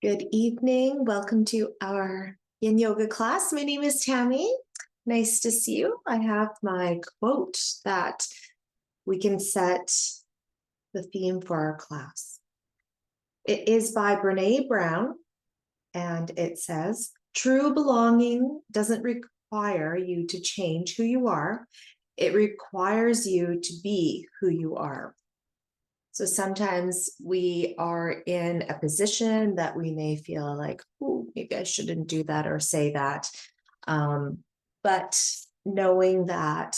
Good evening. Welcome to our Yin Yoga class. My name is Tammy. Nice to see you. I have my quote that we can set the theme for our class. It is by Brene Brown, and it says, "True belonging doesn't require you to change who you are. It requires you to be who you are." So sometimes we are in a position that we may feel like, oh, maybe I shouldn't do that or say that. But knowing that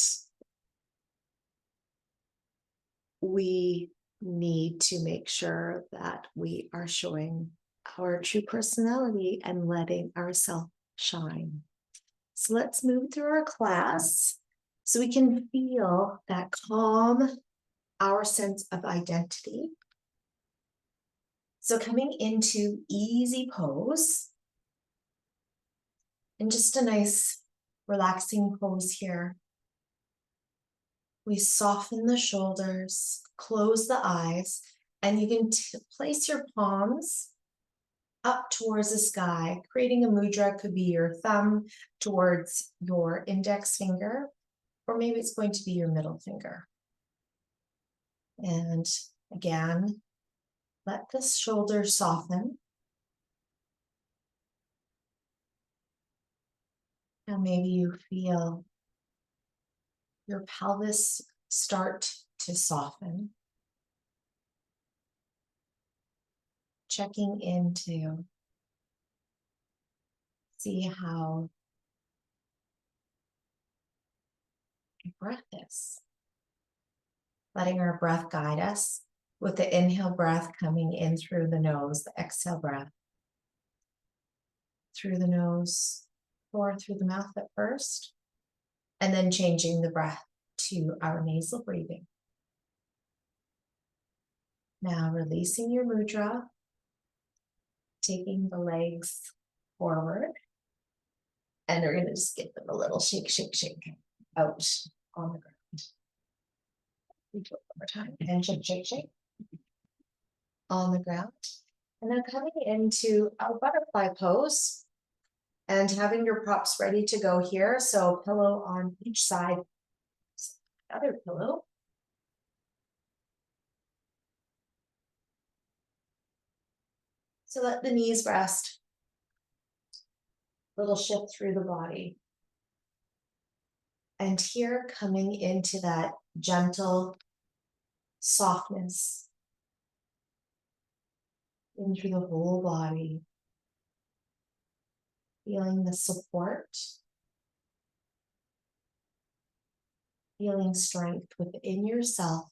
we need to make sure that we are showing our true personality and letting ourselves shine. So let's move through our class so we can feel that calm, our sense of identity. So coming into easy pose, and just a nice relaxing pose here. We soften the shoulders, close the eyes, and you can place your palms up towards the sky, creating a mudra. Could be your thumb towards your index finger, or maybe it's going to be your middle finger. And again, let the shoulders soften. And maybe you feel your pelvis start to soften. Checking into see how your breath is. Letting our breath guide us with the inhale breath coming in through the nose, the exhale breath through the nose or through the mouth at first, and then changing the breath to our nasal breathing. Now releasing your mudra, taking the legs forward, and we're going to just give them a little shake, shake, shake out on the ground. We do it one more time, and shake, shake, shake on the ground. And then coming into our butterfly pose and having your props ready to go here. So pillow on each side, other pillow. So let the knees rest. Little shift through the body. And here coming into that gentle softness in through the whole body. Feeling the support. Feeling strength within yourself.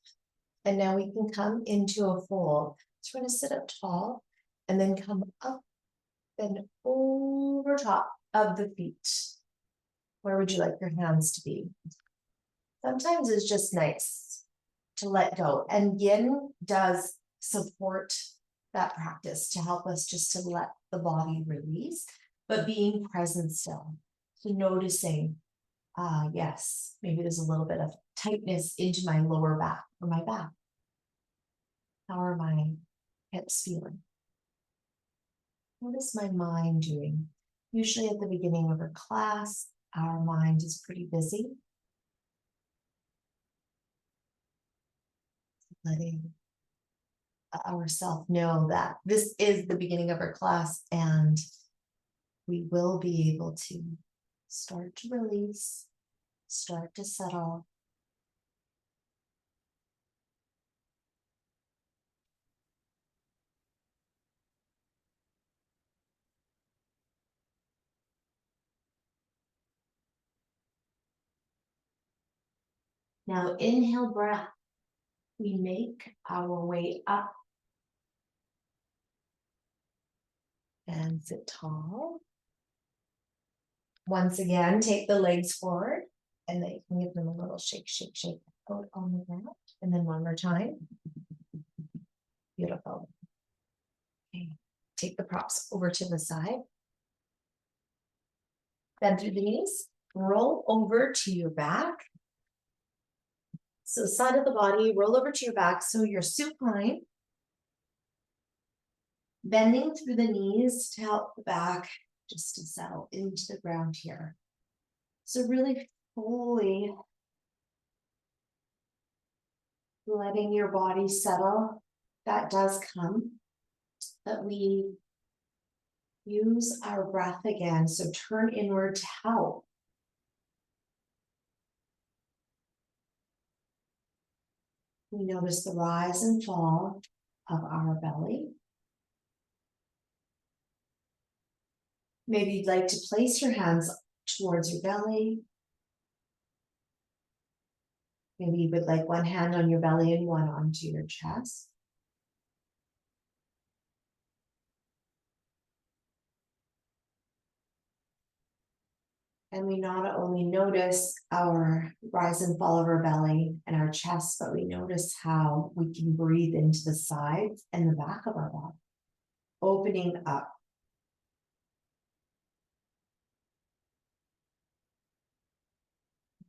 And now we can come into a fold. So we're going to sit up tall and then come up and over top of the feet. Where would you like your hands to be? Sometimes it's just nice to let go. And Yin does support that practice to help us just to let the body release, but being present still. So noticing, yes, maybe there's a little bit of tightness into my lower back or my back. How are my hips feeling? What is my mind doing? Usually at the beginning of a class, our mind is pretty busy. Letting ourselves know that this is the beginning of our class and we will be able to start to release, start to settle. Now inhale breath. We make our way up and sit tall. Once again, take the legs forward and then you can give them a little shake, shake, shake out on the ground. And then one more time. Beautiful. Okay. Take the props over to the side. Bend through the knees. Roll over to your back. So side of the body, roll over to your back so you're supine. Bending through the knees to help the back just to settle into the ground here. So really fully letting your body settle. That does come, but we use our breath again. So turn inward to help. We notice the rise and fall of our belly. Maybe you'd like to place your hands towards your belly. Maybe you would like one hand on your belly and one onto your chest. And we not only notice our rise and fall of our belly and our chest, but we notice how we can breathe into the sides and the back of our body, opening up.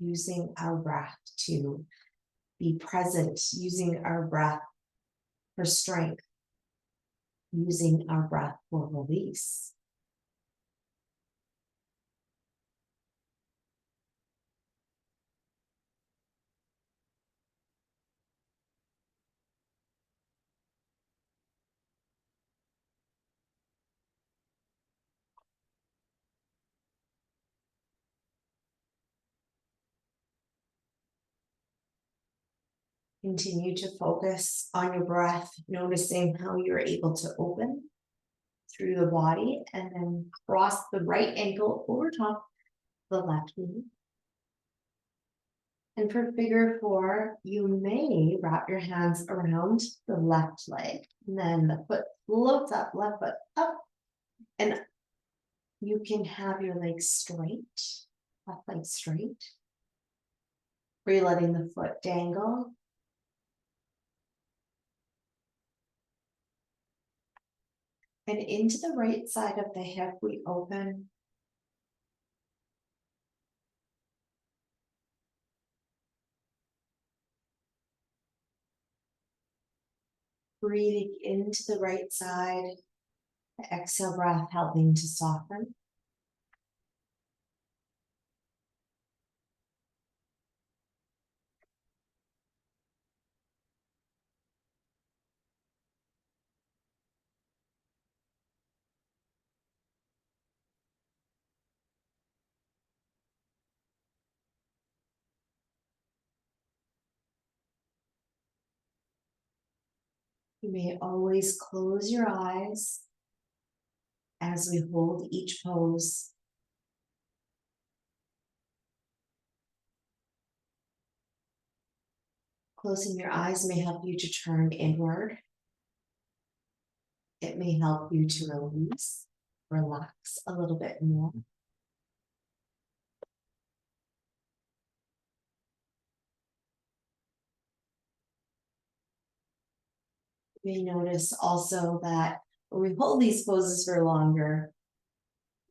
Using our breath to be present, using our breath for strength, using our breath for release. Continue to focus on your breath, noticing how you're able to open through the body and then cross the right ankle over top the left knee. And for figure four, you may wrap your hands around the left leg. And then the foot floats up, left foot up. And you can have your legs straight, left leg straight. Or you're letting the foot dangle. And into the right side of the hip, we open. Breathing into the right side. The exhale breath helping to soften. You may always close your eyes as we hold each pose. Closing your eyes may help you to turn inward. It may help you to release, relax a little bit more. You may notice also that when we hold these poses for longer,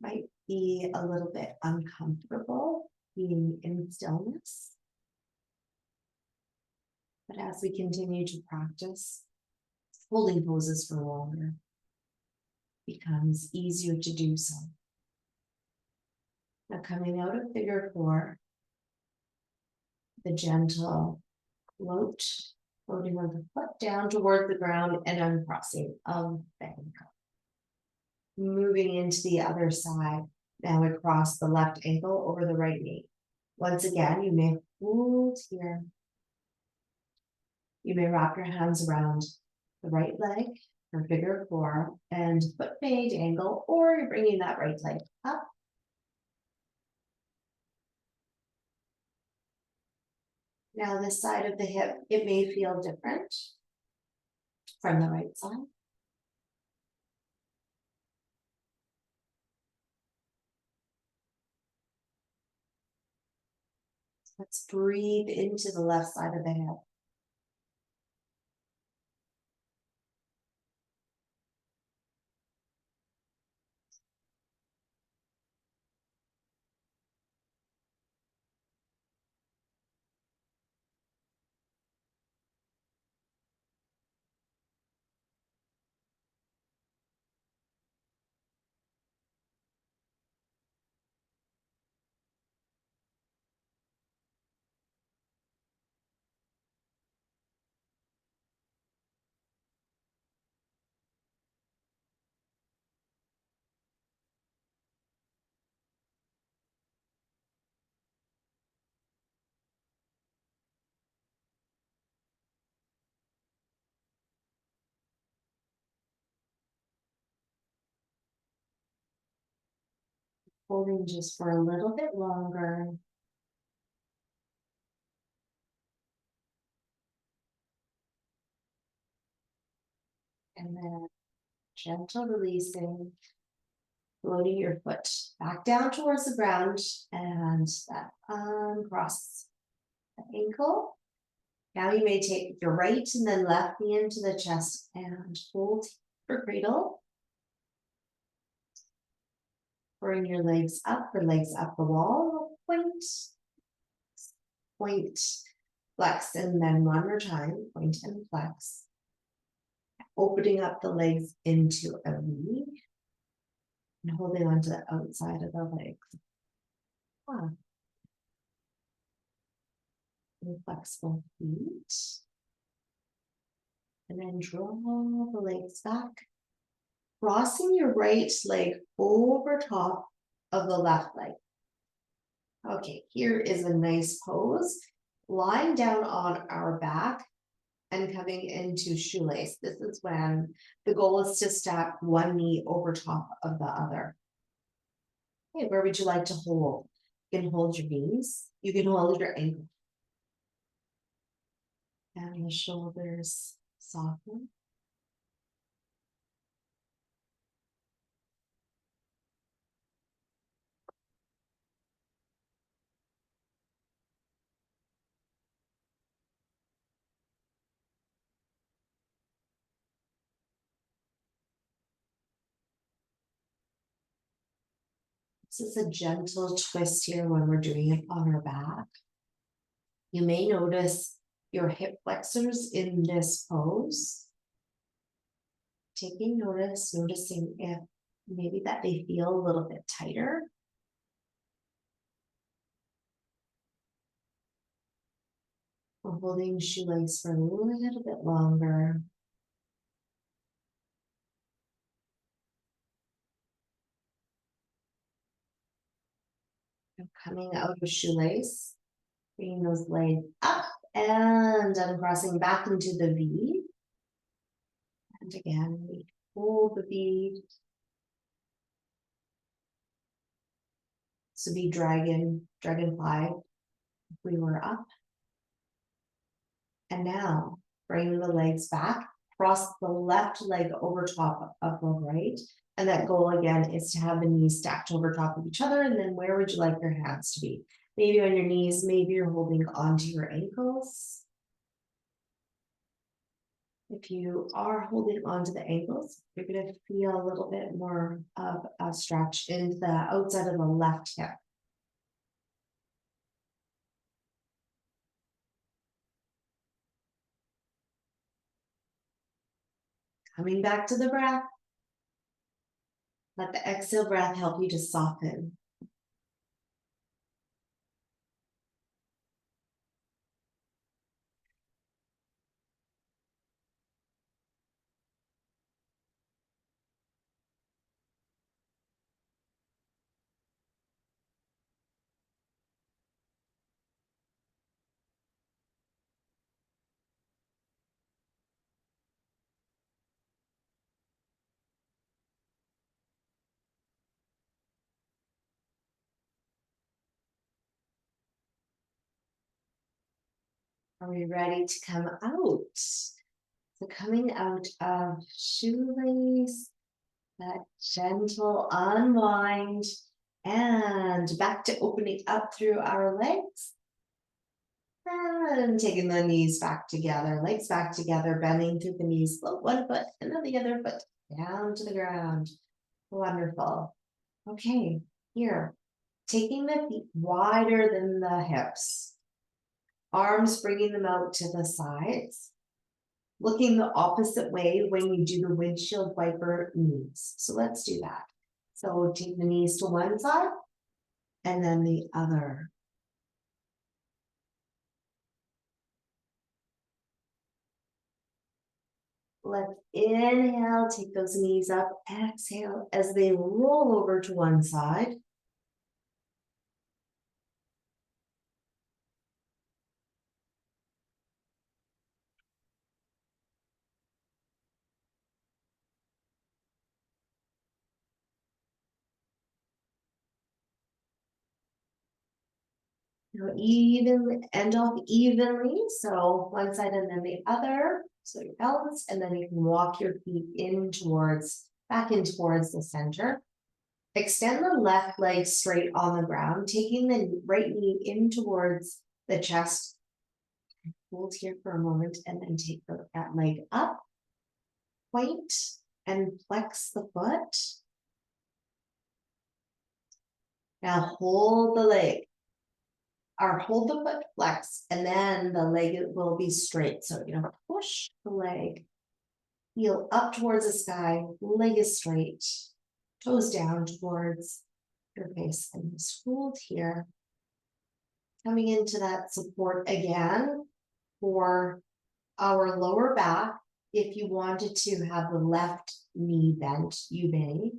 it might be a little bit uncomfortable being in stillness. But as we continue to practice, holding poses for longer becomes easier to do so. Now coming out of figure four, the gentle float, floating of the foot down toward the ground and uncrossing of the ankle. Moving into the other side, now across the left ankle over the right knee. Once again, you may hold here. You may wrap your hands around the right leg for figure four and foot may dangle, or you're bringing that right leg up. Now this side of the hip, it may feel different from the right side. Let's breathe into the left side of the hip. Holding just for a little bit longer. And then gentle releasing, floating your foot back down towards the ground and that uncross the ankle. Now you may take your right and then left knee into the chest and hold for cradle. Bring your legs up the wall, point, flex, and then one more time, point and flex. Opening up the legs into a V and holding onto the outside of the legs. And flex both feet. And then draw the legs back. Crossing your right leg over top of the left leg. Okay, here is a nice pose. Lying down on our back and coming into shoelace. This is when the goal is to stack one knee over top of the other. Okay, where would you like to hold? You can hold your knees. You can hold your ankle. And the shoulders soften. This is a gentle twist here when we're doing it on our back. You may notice your hip flexors in this pose. Taking notice, noticing if maybe that they feel a little bit tighter. We're holding shoelace for a little bit longer. And coming out of shoelace, bringing those legs up and uncrossing back into the V. And again, we hold the V. So be dragonfly, if we were up. And now bring the legs back, cross the left leg over top of the right. And that goal again is to have the knees stacked over top of each other. And then where would you like your hands to be? Maybe on your knees, maybe you're holding onto your ankles. If you are holding onto the ankles, you're going to feel a little bit more of a stretch into the outside of the left hip. Coming back to the breath. Let the exhale breath help you to soften. Are we ready to come out? So coming out of shoelace, that gentle unwind, and back to opening up through our legs. And taking the knees back together, legs back together, bending through the knees, float one foot and then the other foot down to the ground. Wonderful. Okay, here, taking the feet wider than the hips. Arms bringing them out to the sides. Looking the opposite way when you do the windshield wiper knees. So let's do that. So take the knees to one side and then the other. Let's inhale, take those knees up, exhale as they roll over to one side. Now evenly, end off evenly, so one side and then the other, so you balance, and then you can walk your feet in towards, back in towards the center. Extend the left leg straight on the ground, taking the right knee in towards the chest. Hold here for a moment, and then take that leg up, point, and flex the foot. Now hold the leg, or hold the foot flex, and then the leg will be straight. So you're gonna push the leg, heel up towards the sky, leg is straight, toes down towards your face, and just hold here. Coming into that support again for our lower back. If you wanted to have the left knee bent, you may.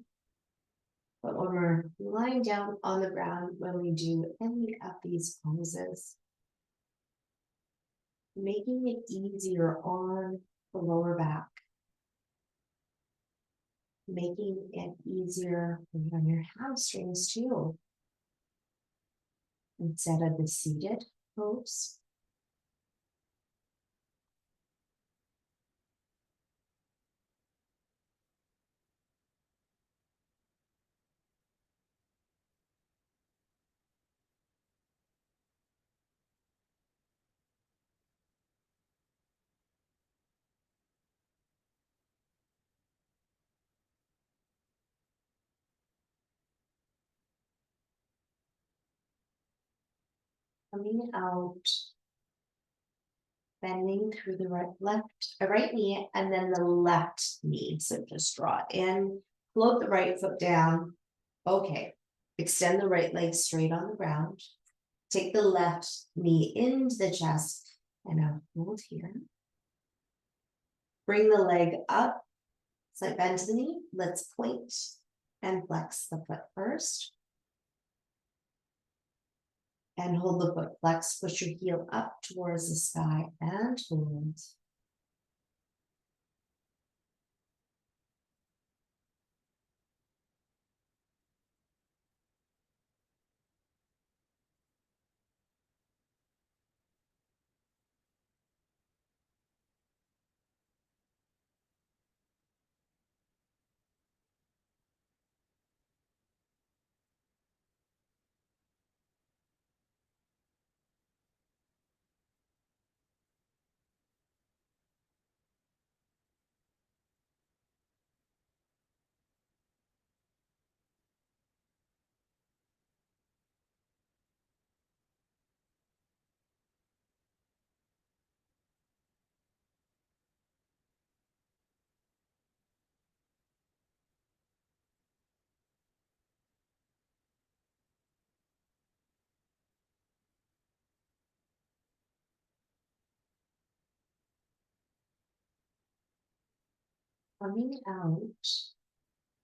But when we're lying down on the ground, when we do any of these poses, making it easier on the lower back, making it easier on your hamstrings too. Instead of the seated pose. Coming out, bending through the right knee, and then the left knee. So just draw in, float the right foot down. Okay, extend the right leg straight on the ground. Take the left knee into the chest, and now hold here. Bring the leg up, slight bend to the knee. Let's point and flex the foot first. And hold the foot flex, push your heel up towards the sky and hold. Coming out,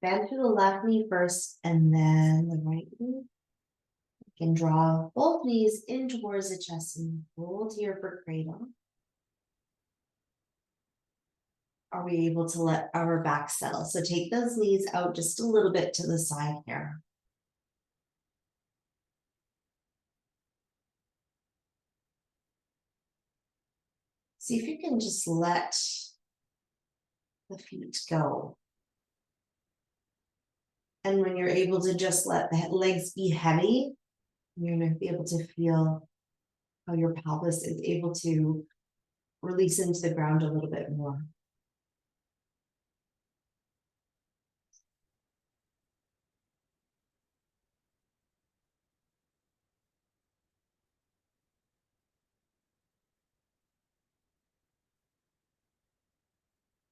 bend through the left knee first and then the right knee. You can draw both knees in towards the chest and hold here for cradle. Are we able to let our back settle? So take those knees out just a little bit to the side here. See if you can just let the feet go. And when you're able to just let the legs be heavy, you're going to be able to feel how your pelvis is able to release into the ground a little bit more.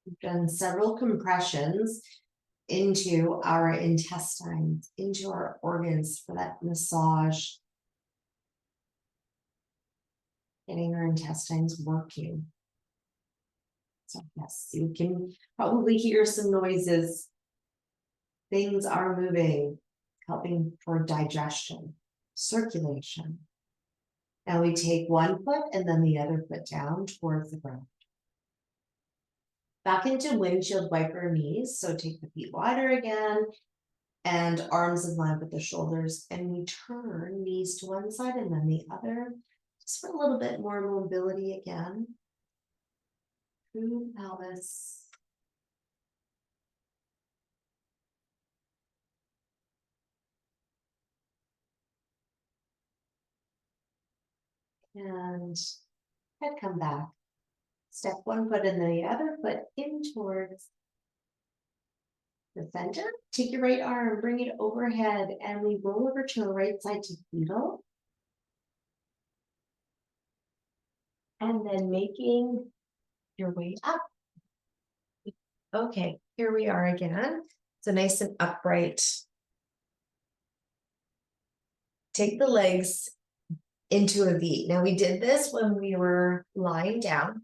We've done several compressions into our intestines, into our organs for that massage, getting our intestines working. So yes, you can probably hear some noises. Things are moving, helping for digestion, circulation. Now we take one foot and then the other foot down towards the ground. Back into windshield wiper knees. So take the feet wider again and arms in line with the shoulders, and we turn knees to one side and then the other, just for a little bit more mobility again. Through the pelvis. And head come back. Step one foot and then the other foot in towards the center. Take your right arm, bring it overhead, and we roll over to our right side to fetal. And then making your way up. Okay, here we are again. So nice and upright. Take the legs into a V. Now we did this when we were lying down.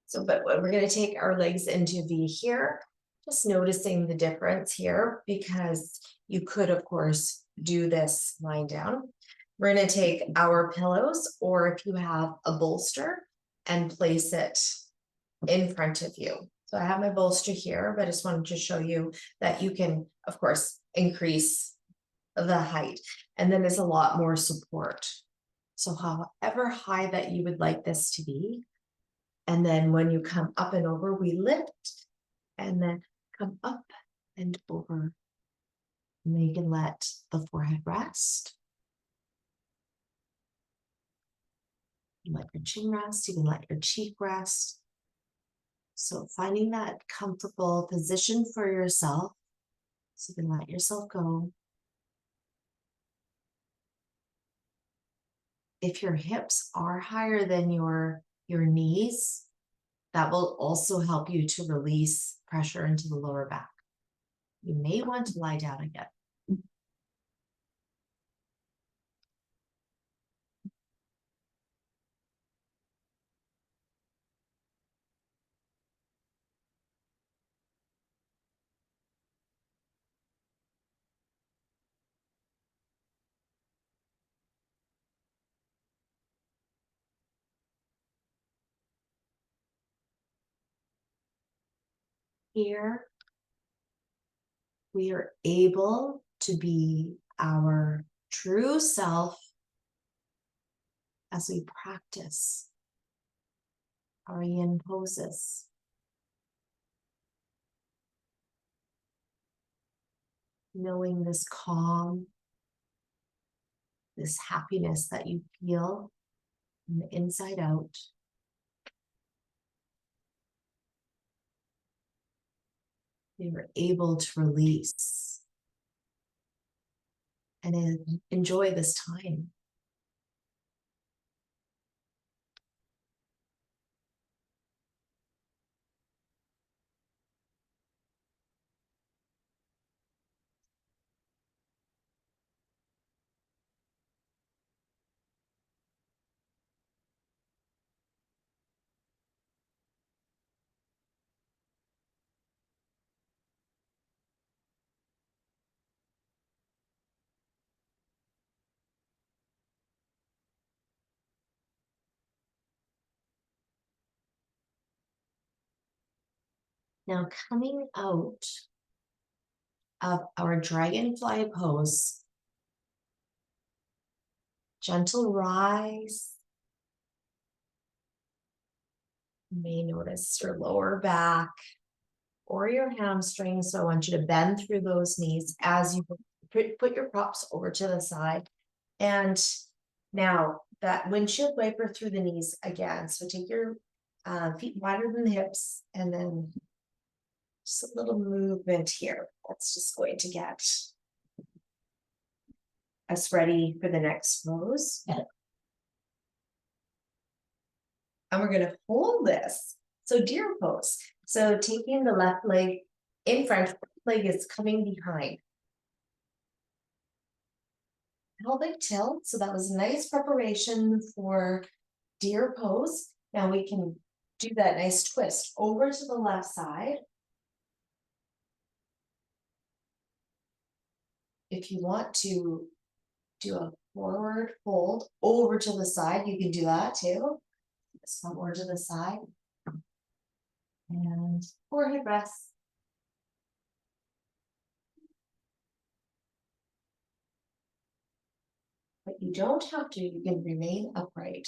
So, but we're going to take our legs into V here, just noticing the difference here, because you could, of course, do this lying down. We're going to take our pillows, or if you have a bolster, and place it in front of you. So I have my bolster here, but I just wanted to show you that you can, of course, increase the height, and then there's a lot more support. So however high that you would like this to be, and then when you come up and over, we lift and then come up and over. And then you can let the forehead rest. You let your chin rest, you can let your cheek rest. So finding that comfortable position for yourself, so you can let yourself go. If your hips are higher than your knees, that will also help you to release pressure into the lower back. You may want to lie down again. Here, we are able to be our true self as we practice our yin poses. Knowing this calm, this happiness that you feel from the inside out. We were able to release and enjoy this time. Now coming out of our dragonfly pose, gentle rise. You may notice your lower back or your hamstrings. So I want you to bend through those knees as you put your props over to the side. And now that windshield wiper through the knees again. So take your feet wider than the hips, and then just a little movement here. That's just going to get us ready for the next pose. And we're going to hold this. So deer pose. So taking the left leg in front, leg is coming behind. Pelvic tilt. So that was nice preparation for deer pose. Now we can do that nice twist over to the left side. If you want to do a forward fold over to the side, you can do that too. Somewhere to the side. And forehead rest. you don't have to, you can remain upright.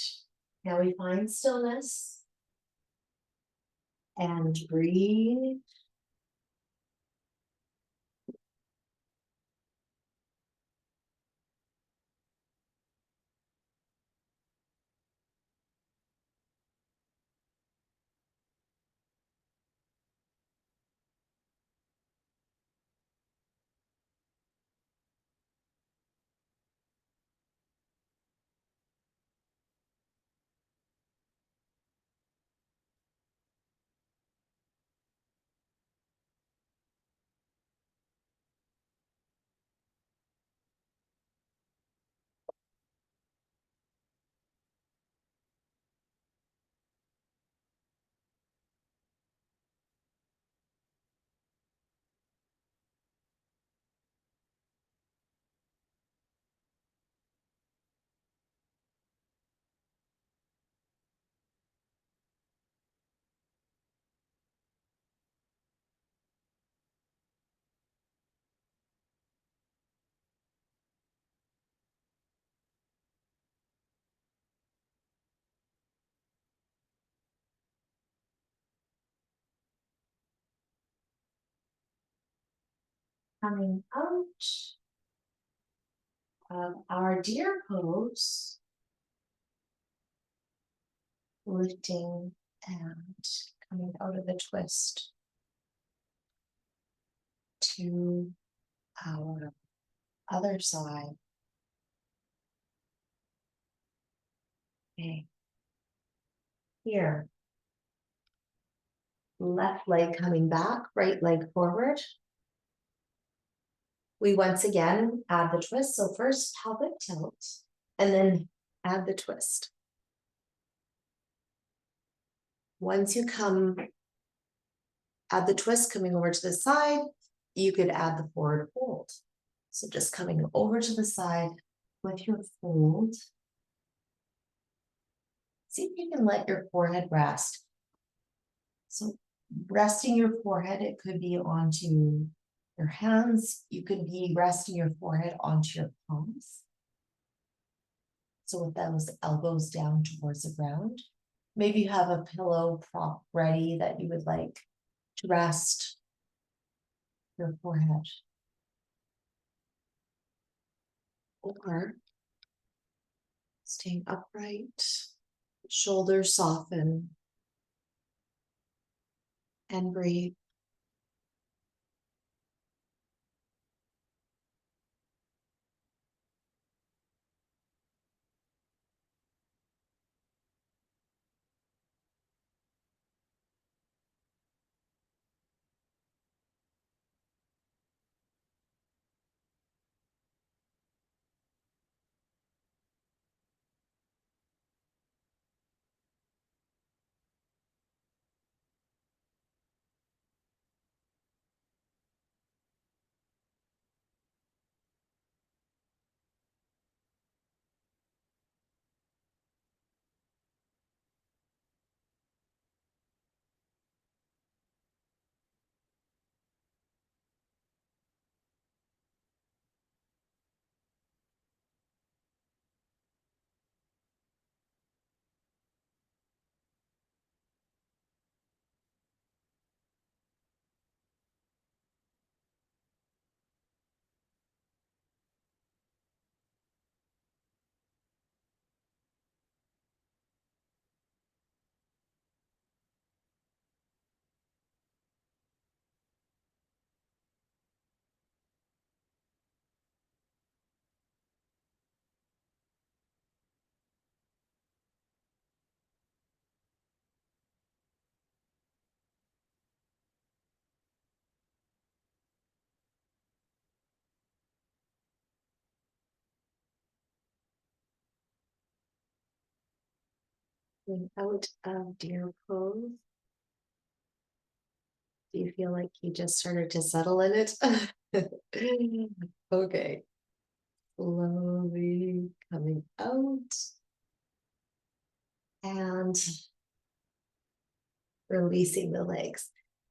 Now we find stillness and breathe. Coming out of our deer pose, lifting and coming out of the twist to our other side. Okay. Here, left leg coming back, right leg forward. We once again add the twist. So first pelvic tilt and then add the twist. Once you add the twist coming over to the side, you could add the forward fold. So just coming over to the side with your fold. See if you can let your forehead rest. So resting your forehead, it could be onto your hands. You could be resting your forehead onto your palms. So with those elbows down towards the ground. Maybe you have a pillow prop ready that you would like to rest your forehead. Or staying upright, shoulders soften, and breathe. Out of deer pose. Do you feel like you just started to settle in it? Okay. Slowly coming out and releasing the legs.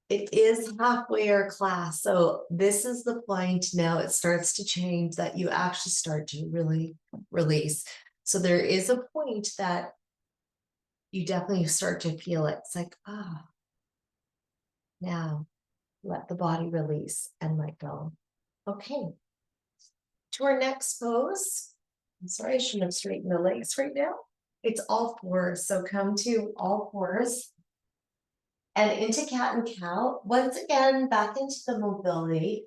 It is halfway our class, so this is the point now it starts to change that you actually start to really release. So there is a point that you definitely start to feel it. It's like, now let the body release and let go. Okay, to our next pose. I'm sorry, I shouldn't have straightened the legs right now. It's all fours, so come to all fours. And into cat and cow. Once again, back into the mobility.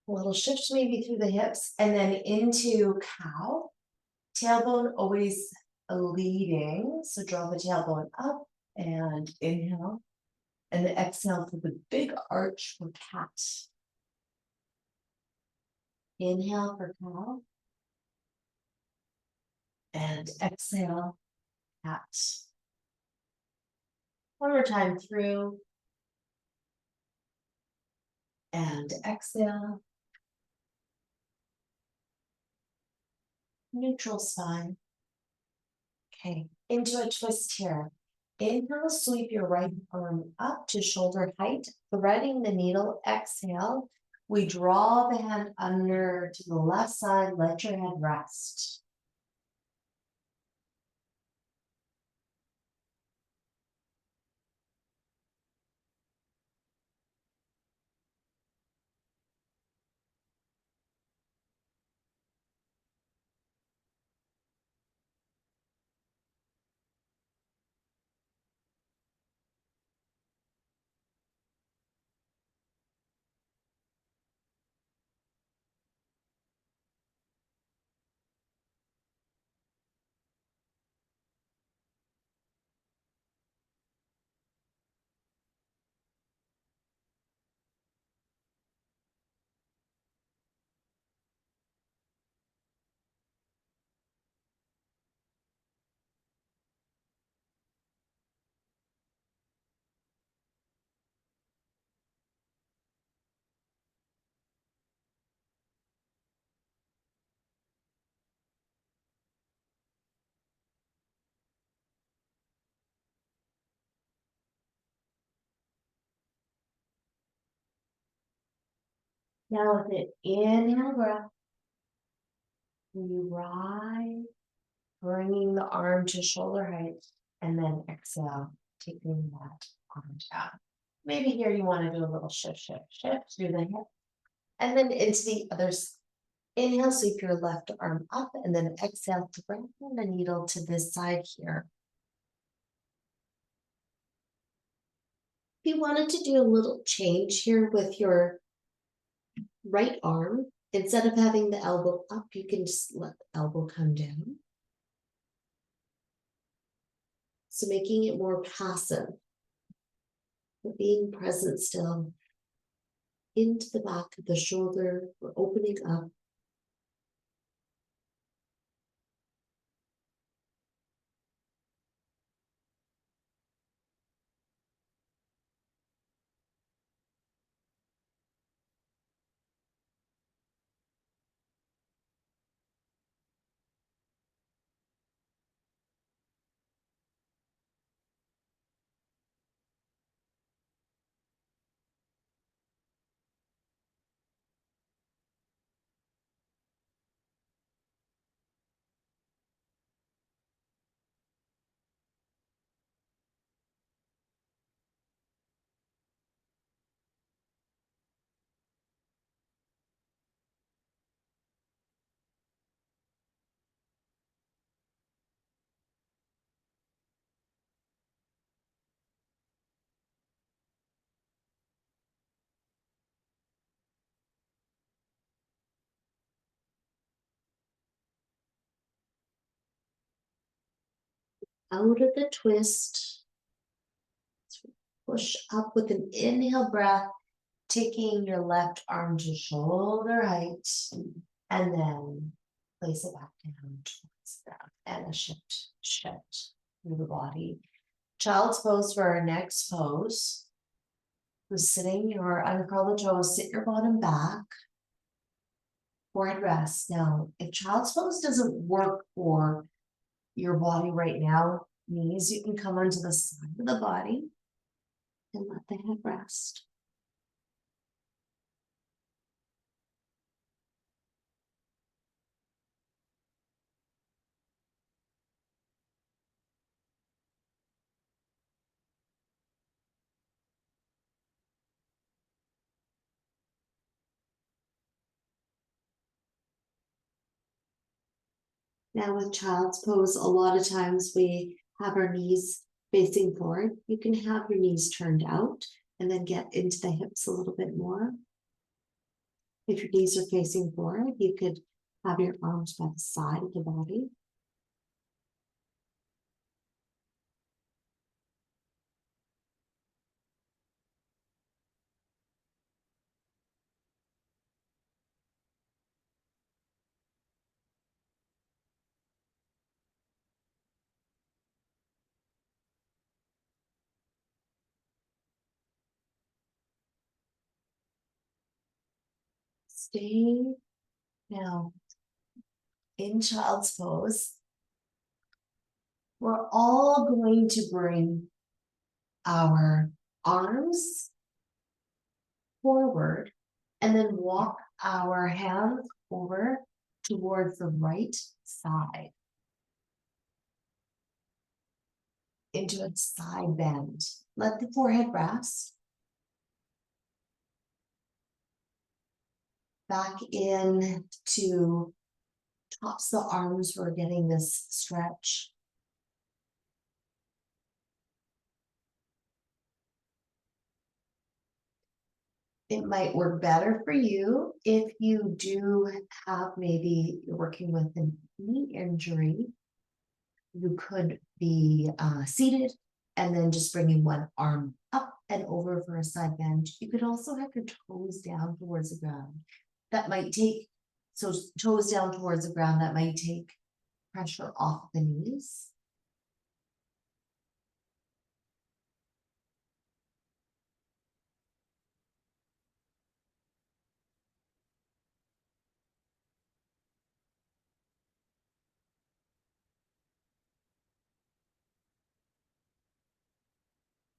A little shift maybe through the hips and then into cow. Tailbone always leading. So draw the tailbone up and inhale. And then exhale for the big arch for cat. Inhale for cow. And exhale, cat. One more time through. And exhale. Neutral spine. Okay, into a twist here. Inhale, sweep your right arm up to shoulder height, threading the needle. Exhale, we draw the hand under to the left side, let your head rest. Now with it, inhale breath, we rise, bringing the arm to shoulder height, and then exhale, taking that arm down. Maybe here you want to do a little shift through the hip, and then into the other side. Inhale, sweep your left arm up, and then exhale to bring the needle to this side here. If you wanted to do a little change here with your right arm, instead of having the elbow up, you can just let the elbow come down. So making it more passive, but being present still into the back of the shoulder. We're opening up. Out of the twist. Push up with an inhale breath, taking your left arm to shoulder height, and then place it back down towards the ground, and a shift through the body. Child's pose for our next pose. Who's sitting, your uncurl the toes, sit your bottom back, forward rest. Now, if child's pose doesn't work for your body right now, knees. You can come onto the side of the body and let the head rest. Now with child's pose, a lot of times we have our knees facing forward. You can have your knees turned out and then get into the hips a little bit more. If your knees are facing forward, you could have your arms by the side of the body. Stay now in child's pose. We're all going to bring our arms forward and then walk our hands over towards the right side into a side bend. Let the forehead rest. Back in to tops of the arms. We're getting this stretch. It might work better for you if you do have, maybe you're working with a knee injury. You could be seated and then just bringing one arm up and over for a side bend. You could also have your toes down towards the ground. That might take, so toes down towards the ground, that might take pressure off the knees.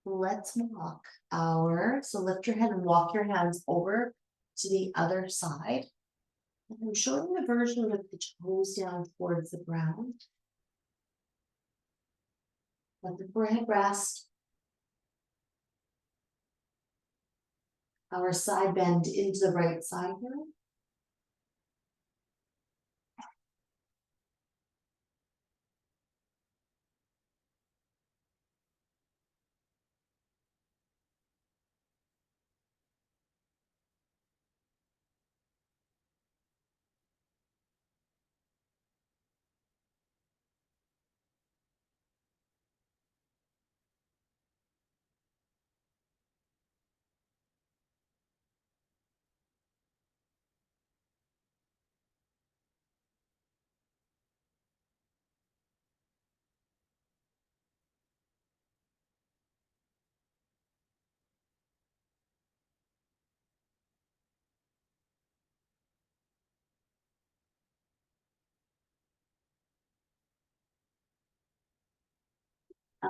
Let's walk so lift your head and walk your hands over to the other side. And I'm showing the version with the toes down towards the ground. Let the forehead rest. Our side bend into the right side now.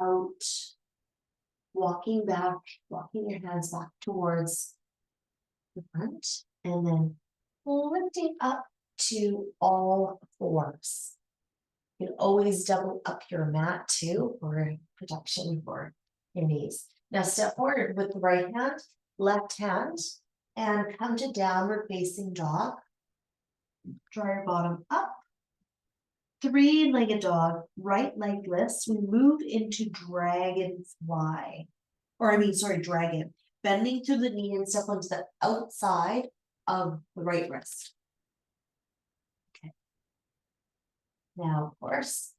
Out, walking back, walking your hands back towards the front, and then lifting up to all fours. You can always double up your mat too for protection for your knees. Now step forward with the right hand, left hand, and come to downward facing dog. Draw your bottom up. Three-legged dog, right leg lifts. We move into dragonfly. Dragon. Bending through the knee and step onto the outside of the right wrist. Okay. Now, of course,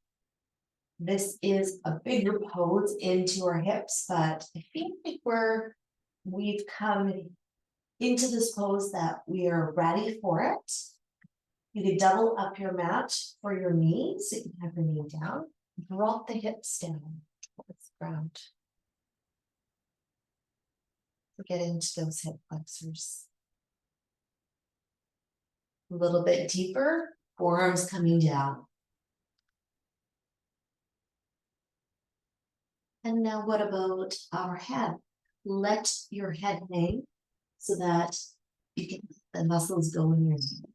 this is a bigger pose into our hips, but I think we've come into this pose that we are ready for it. You can double up your mat for your knees. So you can have your knee down. Drop the hips down towards the ground. Get into those hip flexors. A little bit deeper, forearms coming down. And now what about our head? Let your head hang so that you can let the muscles go in your head.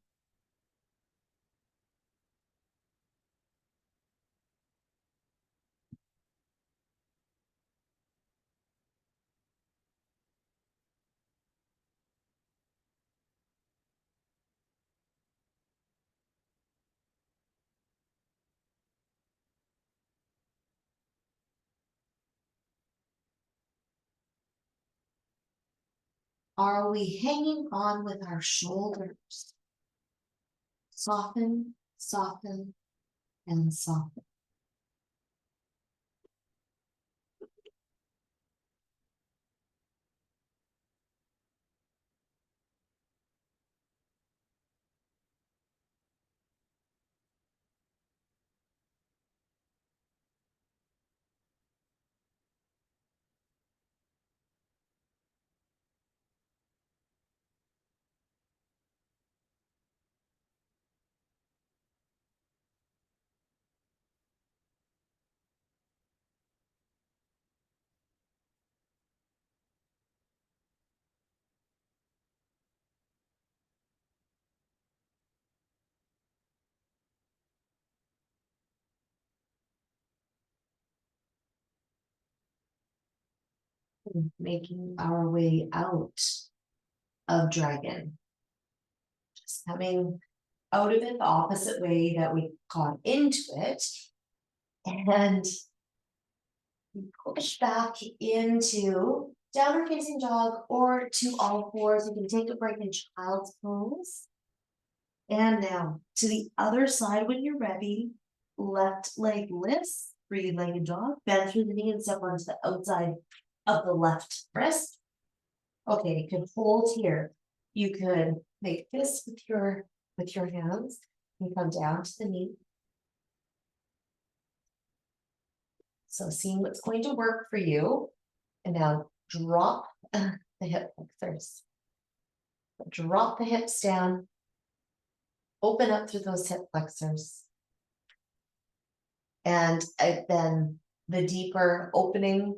Are we hanging on with our shoulders? Soften, soften, and soften. Making our way out of dragon. Just coming out of it the opposite way that we got into it. And push back into downward facing dog or to all fours. You can take a break in child's pose. And now to the other side when you're ready. Left leg lifts, three-legged dog. Bend through the knee and step onto the outside of the left wrist. Okay, you can hold here. You could make fists with your hands. You come down to the knee. So seeing what's going to work for you. And now drop the hip flexors. Drop the hips down. Open up through those hip flexors. And then the deeper opening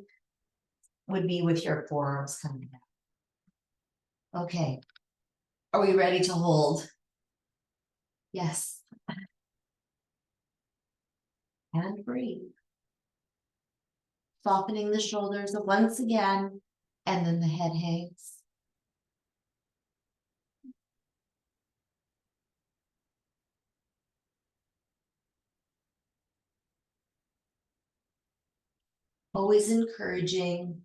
would be with your forearms coming down. Okay. Are we ready to hold? Yes. And breathe. Softening the shoulders once again, and then the head hangs. Always encouraging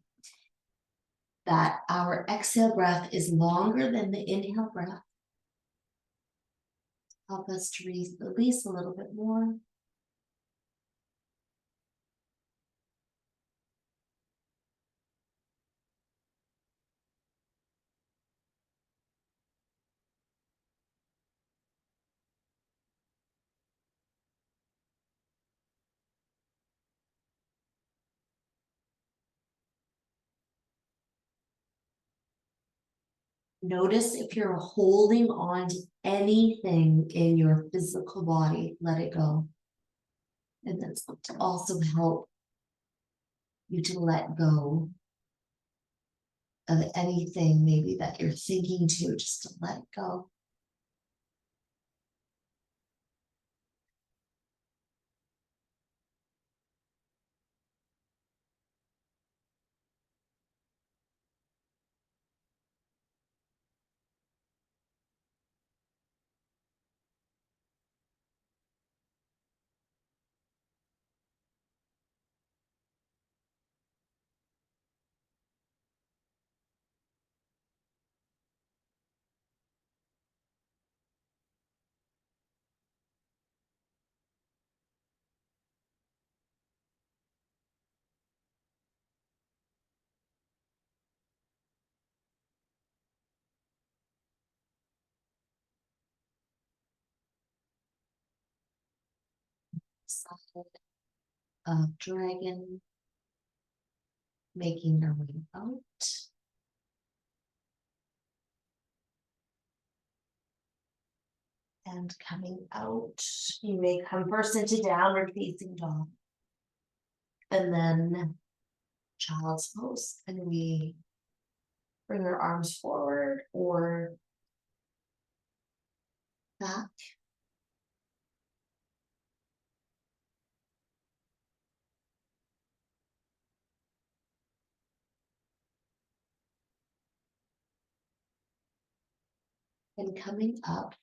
that our exhale breath is longer than the inhale breath. Help us to release a little bit more. Notice if you're holding on to anything in your physical body, let it go. And that's to also help you to let go of anything maybe that you're thinking to, just to let it go. Side of dragon, making our way out. And coming out, you may come first into downward facing dog. And then child's pose, and we bring our arms forward or back. And coming up,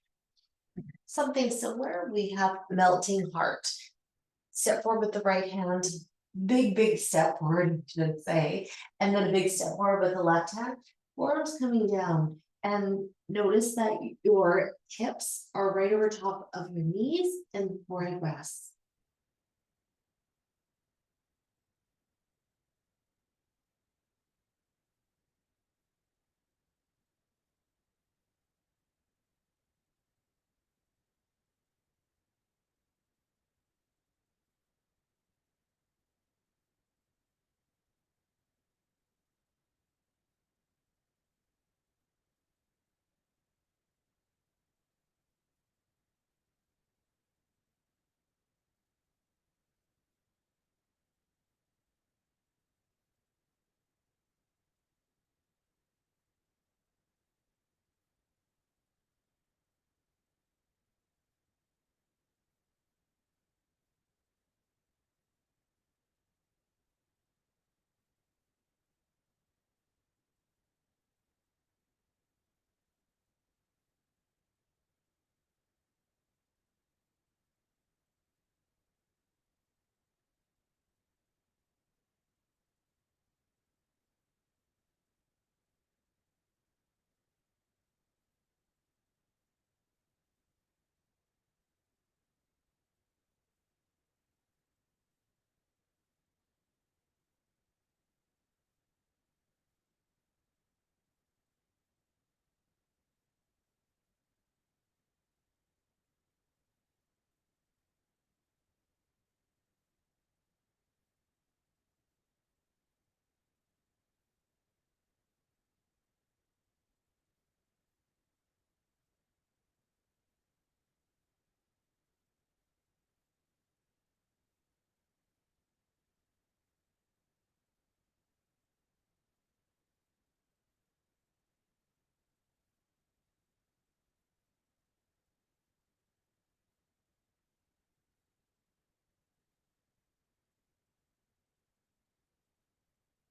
something similar, we have melting heart. Step forward with the right hand, big step forward, I should say, and then a big step forward with the left hand. Forearms coming down, and notice that your hips are right over top of your knees and forehead rests.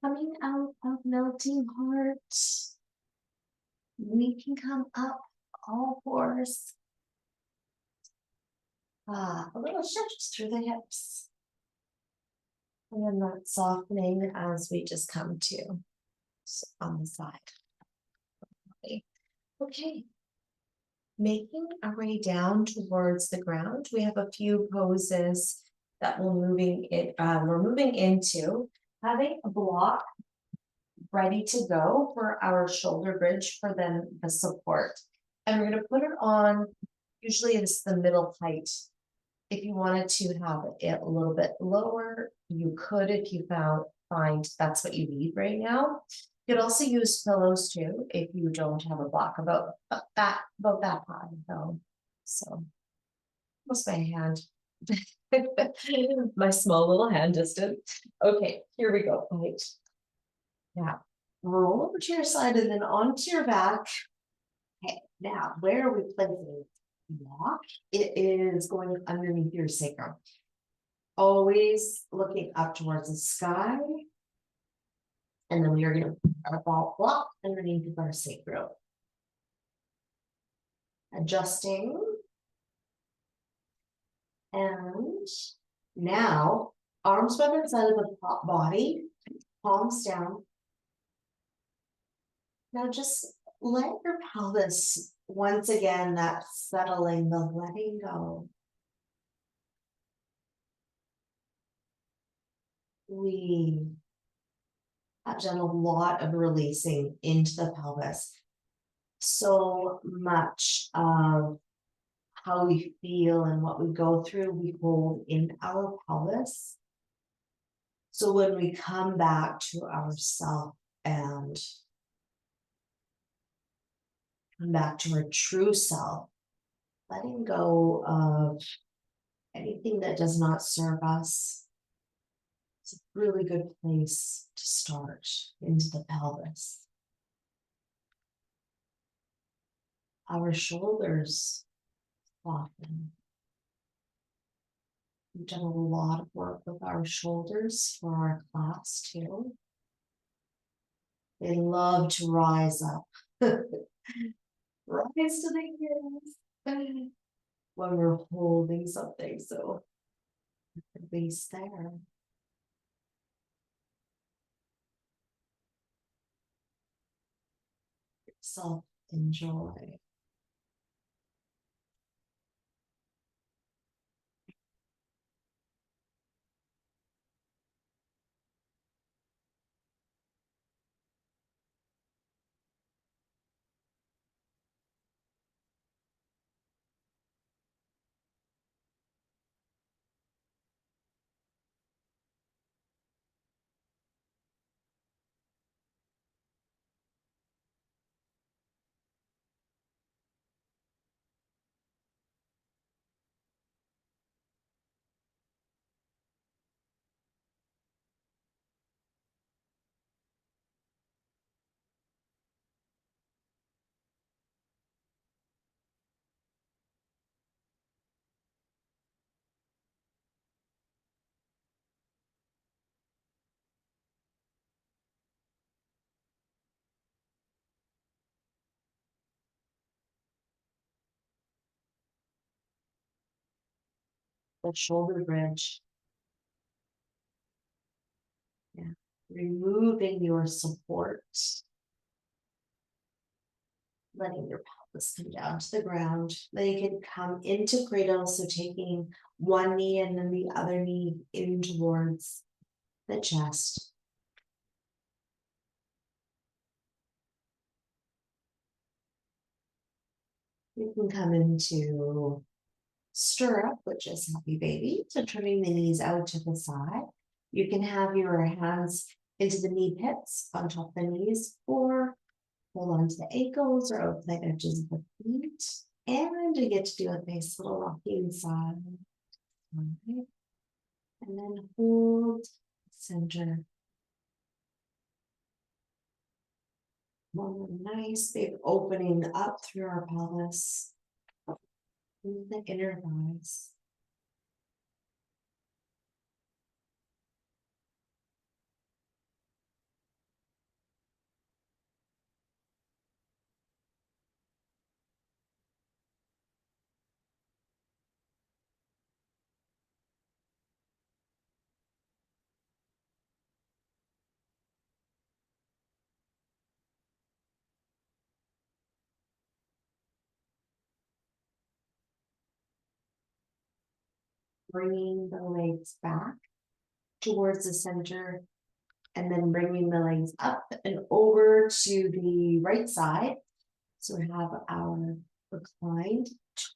Coming out of melting heart, we can come up all fours. A little shift through the hips. And then that softening as we just come to on the side. Okay. Making our way down towards the ground, we have a few poses that we're moving into. Having a block ready to go for our shoulder bridge for then the support. And we're going to put it on, usually it's the middle height. If you wanted to have it a little bit lower, you could if you find that's what you need right now. You could also use pillows too if you don't have a block about that high though. So what's my hand? My small little hand distance. Okay, here we go. Right. Now roll over to your side and then onto your back. Okay, now where are we placing block? It is going underneath your sacrum. Always looking up towards the sky. And then we are going to put our ball block underneath our sacrum. Adjusting. And now arms by the side of the body, palms down. Now just let your pelvis, once again, that settling, the letting go. We have done a lot of releasing into the pelvis. So much of how we feel and what we go through, we hold in our pelvis. So when we come back to ourself and come back to our true self, letting go of anything that does not serve us, It's a really good place to start into the pelvis. Our shoulders soften. We've done a lot of work with our shoulders for our class too. They love to rise up. Rise to the hills when we're holding something. So the base there. Self-enjoy. The shoulder bridge. Yeah. Removing your support. Letting your pelvis come down to the ground. Then you can come into cradle. So taking one knee and then the other knee in towards the chest. You can come into stirrup, which is happy baby. So turning the knees out to the side. You can have your hands into the knee pits on top of the knees, or hold on to the ankles or outside edges of the feet. And you get to do a nice little rocking side. Okay. And then hold center. One nice big opening up through our pelvis. The inner thighs. Bringing the legs back towards the center, and then bringing the legs up and over to the right side. So we have our reclined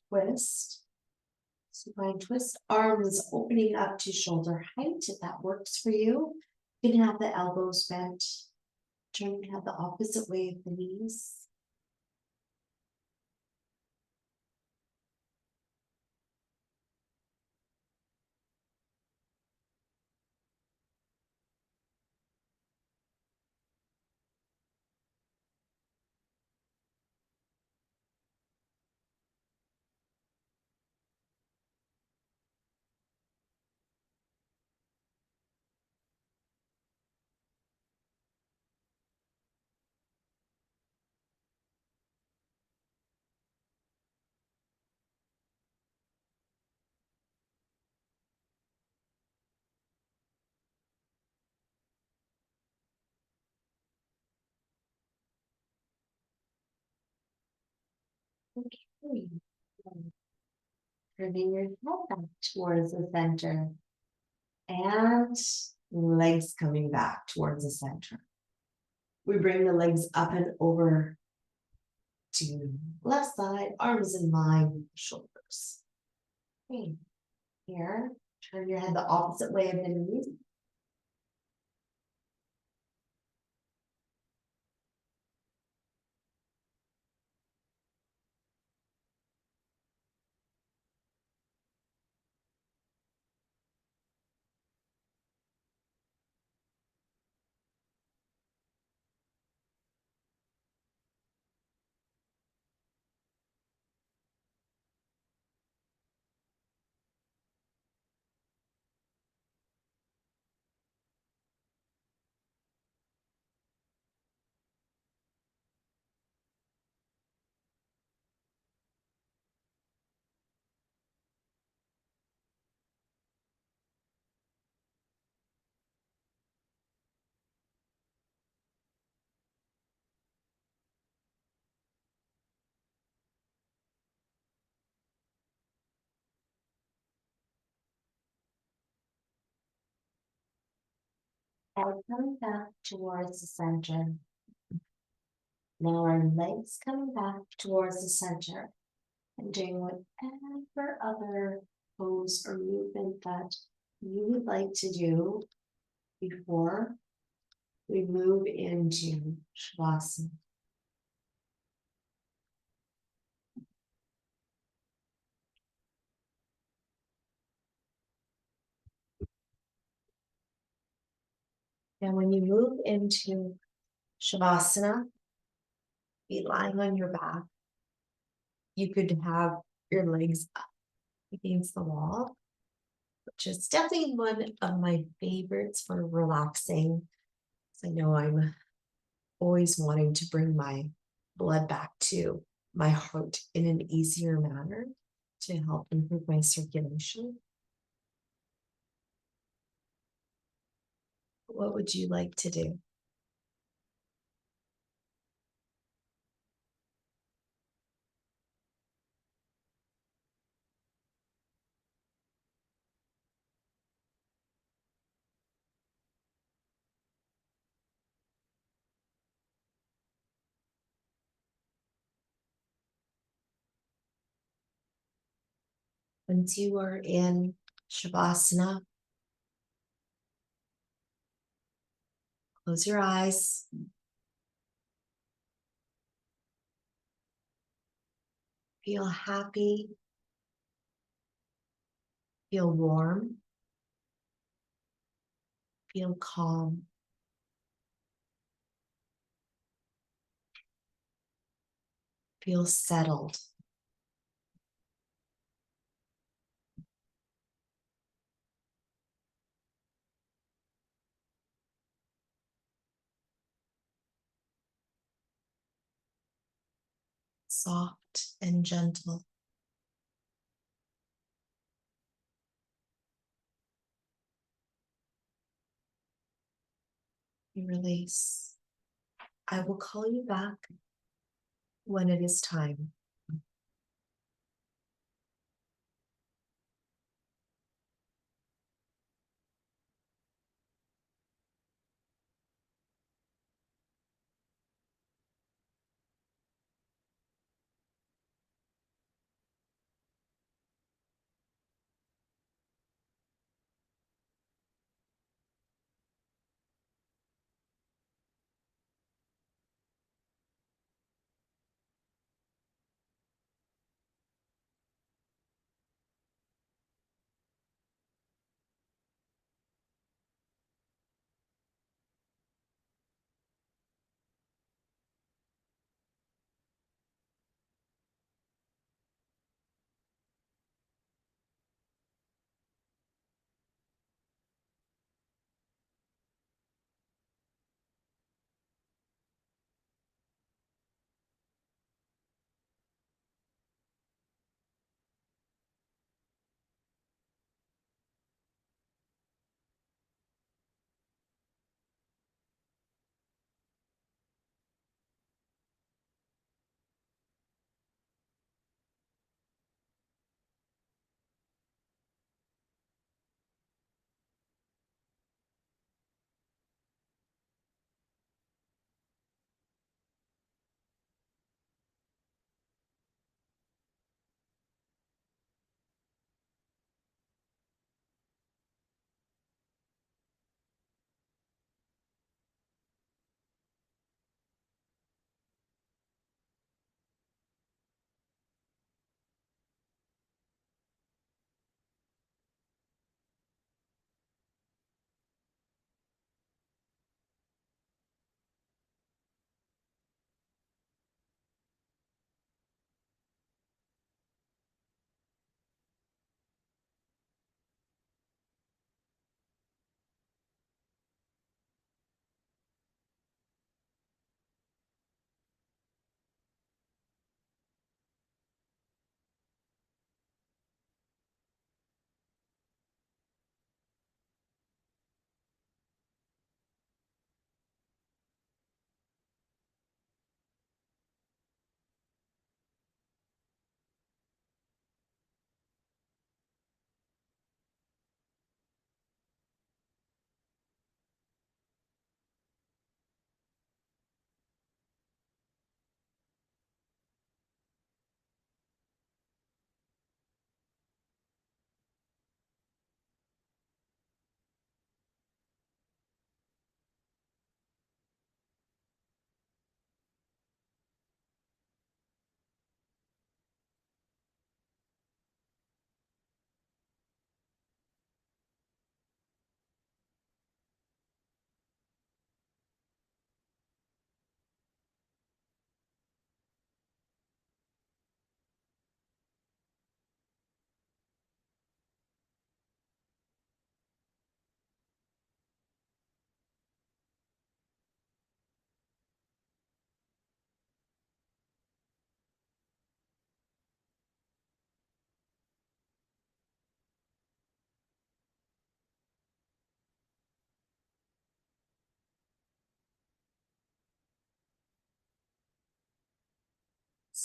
twist. Supine twist, arms opening up to shoulder height if that works for you. You can have the elbows bent. Turn to have the opposite way of the knees. Okay. Turning your head back towards the center. And legs coming back towards the center. We bring the legs up and over to left side, arms in line, shoulders. Okay. Here, turn your head the opposite way of the knees. Head coming back towards the center. Now our legs coming back towards the center and doing whatever other pose or movement that you would like to do before we move into Shavasana. Now, when you move into Shavasana, be lying on your back. You could have your legs up against the wall, which is definitely one of my favorites for relaxing. I know I'm always wanting to bring my blood back to my heart in an easier manner to help improve my circulation. What would you like to do? Once you are in Shavasana, close your eyes. Feel happy. Feel warm. Feel calm. Feel settled. Soft and gentle. You release. I will call you back when it is time.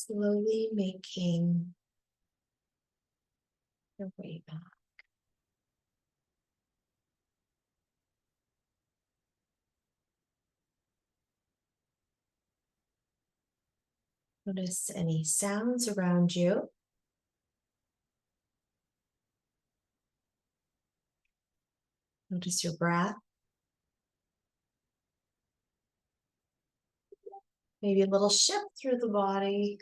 Slowly making your way back. Notice any sounds around you. Notice your breath. Maybe a little shift through the body.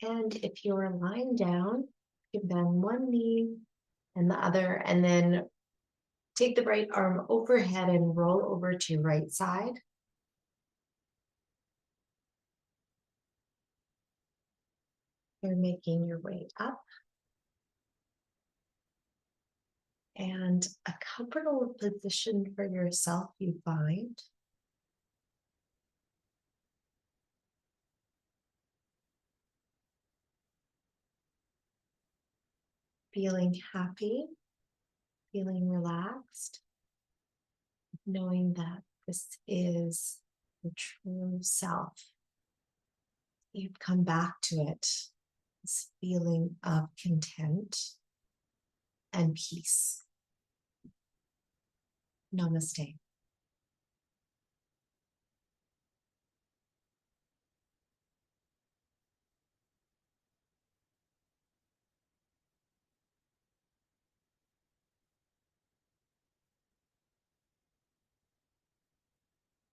And if you're lying down, you can bend one knee and the other, and then take the right arm overhead and roll over to your right side. You're making your way up. And a comfortable position for yourself you find. Feeling happy, feeling relaxed, knowing that this is your true self. You've come back to it, this feeling of content and peace. Namaste.